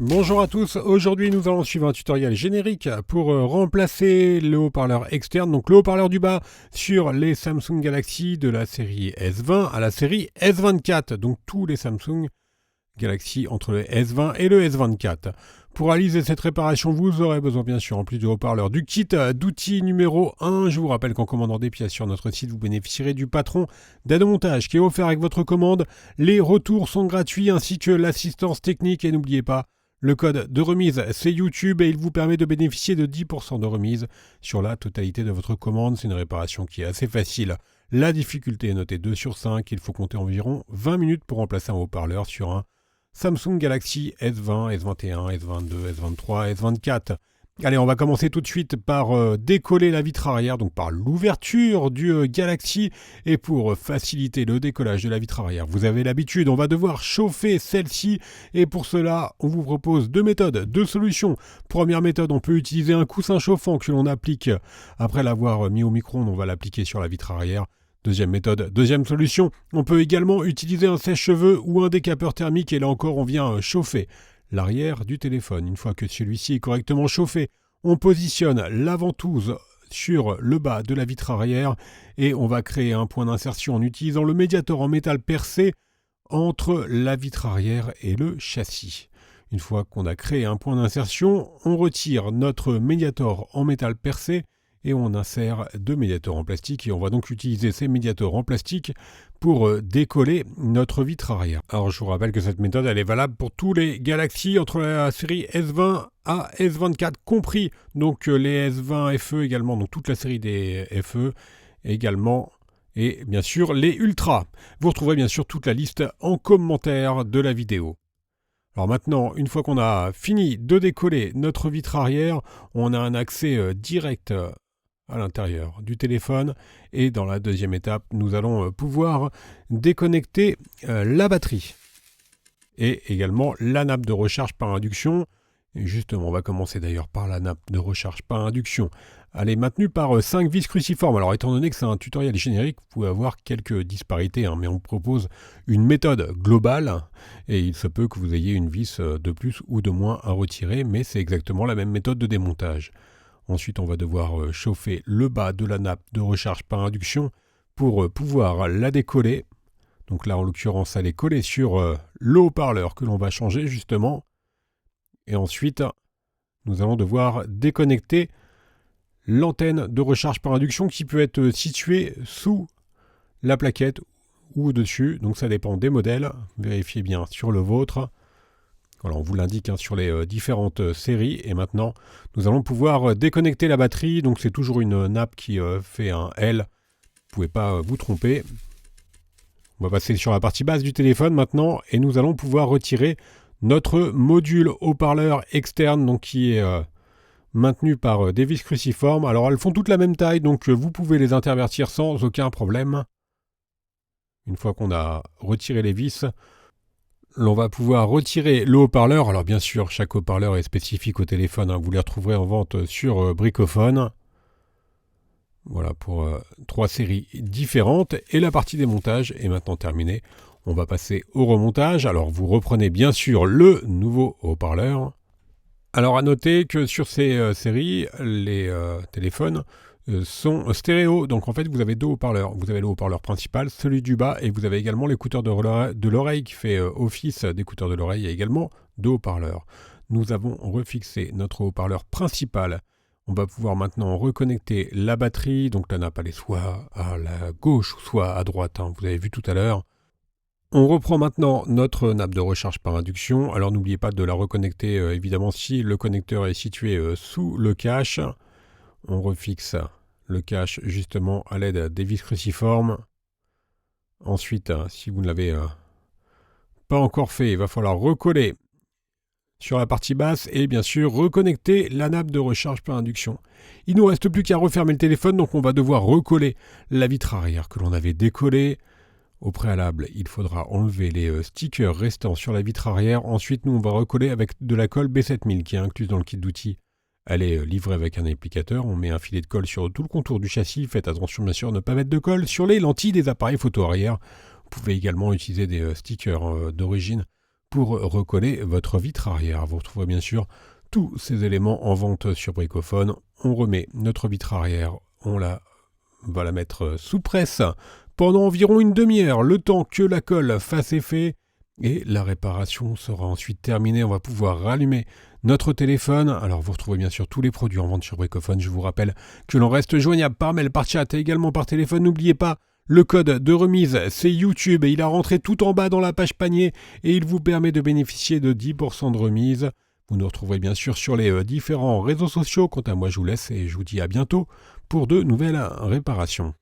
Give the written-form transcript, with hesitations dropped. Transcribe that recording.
Bonjour à tous, aujourd'hui nous allons suivre un tutoriel générique pour remplacer le haut-parleur externe, donc le haut-parleur du bas sur les Samsung Galaxy de la série S20 à la série S24, donc tous les Samsung Galaxy entre le S20 et le S24. Pour réaliser cette réparation, vous aurez besoin bien sûr en plus du haut-parleur du kit d'outils numéro 1. Je vous rappelle qu'en commandant des pièces sur notre site, vous bénéficierez du patron d'aide-montage qui est offert avec votre commande. Les retours sont gratuits ainsi que l'assistance technique et n'oubliez pas, le code de remise, c'est YouTube et il vous permet de bénéficier de 10% de remise sur la totalité de votre commande. C'est une réparation qui est assez facile. La difficulté est notée 2 sur 5. Il faut compter environ 20 minutes pour remplacer un haut-parleur sur un Samsung Galaxy S20, S21, S22, S23, S24. Allez, on va commencer tout de suite par décoller la vitre arrière, donc par l'ouverture du Galaxy. Et pour faciliter le décollage de la vitre arrière, vous avez l'habitude, on va devoir chauffer celle-ci. Et pour cela, on vous propose deux méthodes, deux solutions. Première méthode, on peut utiliser un coussin chauffant que l'on applique après l'avoir mis au micro-ondes, on va l'appliquer sur la vitre arrière. Deuxième méthode, deuxième solution, on peut également utiliser un sèche-cheveux ou un décapeur thermique et là encore on vient chauffer l'arrière du téléphone. Une fois que celui-ci est correctement chauffé, on positionne la ventouse sur le bas de la vitre arrière et on va créer un point d'insertion en utilisant le médiator en métal percé entre la vitre arrière et le châssis. Une fois qu'on a créé un point d'insertion, on retire notre médiator en métal percé et on insère deux médiators en plastique et on va donc utiliser ces médiators en plastique pour décoller notre vitre arrière. Alors je vous rappelle que cette méthode elle est valable pour tous les Galaxy entre la série S20 à S24 compris, donc les S20 FE également, donc toute la série des FE également et bien sûr les Ultra. Vous retrouverez bien sûr toute la liste en commentaire de la vidéo. Alors maintenant, une fois qu'on a fini de décoller notre vitre arrière, on a un accès direct à l'intérieur du téléphone et dans la deuxième étape, nous allons pouvoir déconnecter la batterie et également la nappe de recharge par induction. Et justement, on va commencer d'ailleurs par la nappe de recharge par induction. Elle est maintenue par 5 vis cruciformes. Alors étant donné que c'est un tutoriel générique, vous pouvez avoir quelques disparités, mais on propose une méthode globale et il se peut que vous ayez une vis de plus ou de moins à retirer, mais c'est exactement la même méthode de démontage. Ensuite, on va devoir chauffer le bas de la nappe de recharge par induction pour pouvoir la décoller. Donc là, en l'occurrence, elle est collée sur le haut-parleur que l'on va changer justement. Et ensuite, nous allons devoir déconnecter l'antenne de recharge par induction qui peut être située sous la plaquette ou au-dessus. Donc ça dépend des modèles. Vérifiez bien sur le vôtre. Voilà, on vous l'indique sur les différentes séries. Et maintenant, nous allons pouvoir déconnecter la batterie. Donc c'est toujours une nappe qui fait un L. Vous ne pouvez pas vous tromper. On va passer sur la partie basse du téléphone maintenant. Et nous allons pouvoir retirer notre module haut-parleur externe, donc qui est maintenu par des vis cruciformes. Alors elles font toutes la même taille, donc vous pouvez les intervertir sans aucun problème. Une fois qu'on a retiré les vis, l'on va pouvoir retirer le haut-parleur. Alors bien sûr, chaque haut-parleur est spécifique au téléphone. Vous les retrouverez en vente sur Bricophone. Voilà pour 3 séries différentes. Et la partie démontage est maintenant terminée. On va passer au remontage. Alors vous reprenez bien sûr le nouveau haut-parleur. Alors à noter que sur ces séries, les téléphones sont stéréo. Donc en fait, vous avez deux haut-parleurs. Vous avez le haut-parleur principal, celui du bas, et vous avez également l'écouteur de l'oreille qui fait office d'écouteur de l'oreille et également deux haut-parleurs. Nous avons refixé notre haut-parleur principal. On va pouvoir maintenant reconnecter la batterie. Donc la nappe, elle est soit à la gauche, soit à droite. Vous avez vu tout à l'heure. On reprend maintenant notre nappe de recharge par induction. Alors n'oubliez pas de la reconnecter évidemment si le connecteur est situé sous le cache. On refixe le cache justement à l'aide des vis cruciformes. Ensuite, si vous ne l'avez pas encore fait, il va falloir recoller sur la partie basse et bien sûr reconnecter la nappe de recharge par induction. Il ne nous reste plus qu'à refermer le téléphone, donc on va devoir recoller la vitre arrière que l'on avait décollée. Au préalable, il faudra enlever les stickers restants sur la vitre arrière. Ensuite, nous on va recoller avec de la colle B7000 qui est incluse dans le kit d'outils. Elle est livrée avec un applicateur, on met un filet de colle sur tout le contour du châssis. Faites attention bien sûr de ne pas mettre de colle sur les lentilles des appareils photo arrière. Vous pouvez également utiliser des stickers d'origine pour recoller votre vitre arrière. Vous retrouverez bien sûr tous ces éléments en vente sur Bricophone. On remet notre vitre arrière, on va la mettre sous presse pendant environ une demi-heure, le temps que la colle fasse effet, et la réparation sera ensuite terminée. On va pouvoir rallumer notre téléphone. Alors vous retrouvez bien sûr tous les produits en vente sur Bricophone. Je vous rappelle que l'on reste joignable par mail, par chat et également par téléphone. N'oubliez pas, le code de remise, c'est YouTube et il a rentré tout en bas dans la page panier et il vous permet de bénéficier de 10% de remise. Vous nous retrouverez bien sûr sur les différents réseaux sociaux. Quant à moi, je vous laisse et je vous dis à bientôt pour de nouvelles réparations.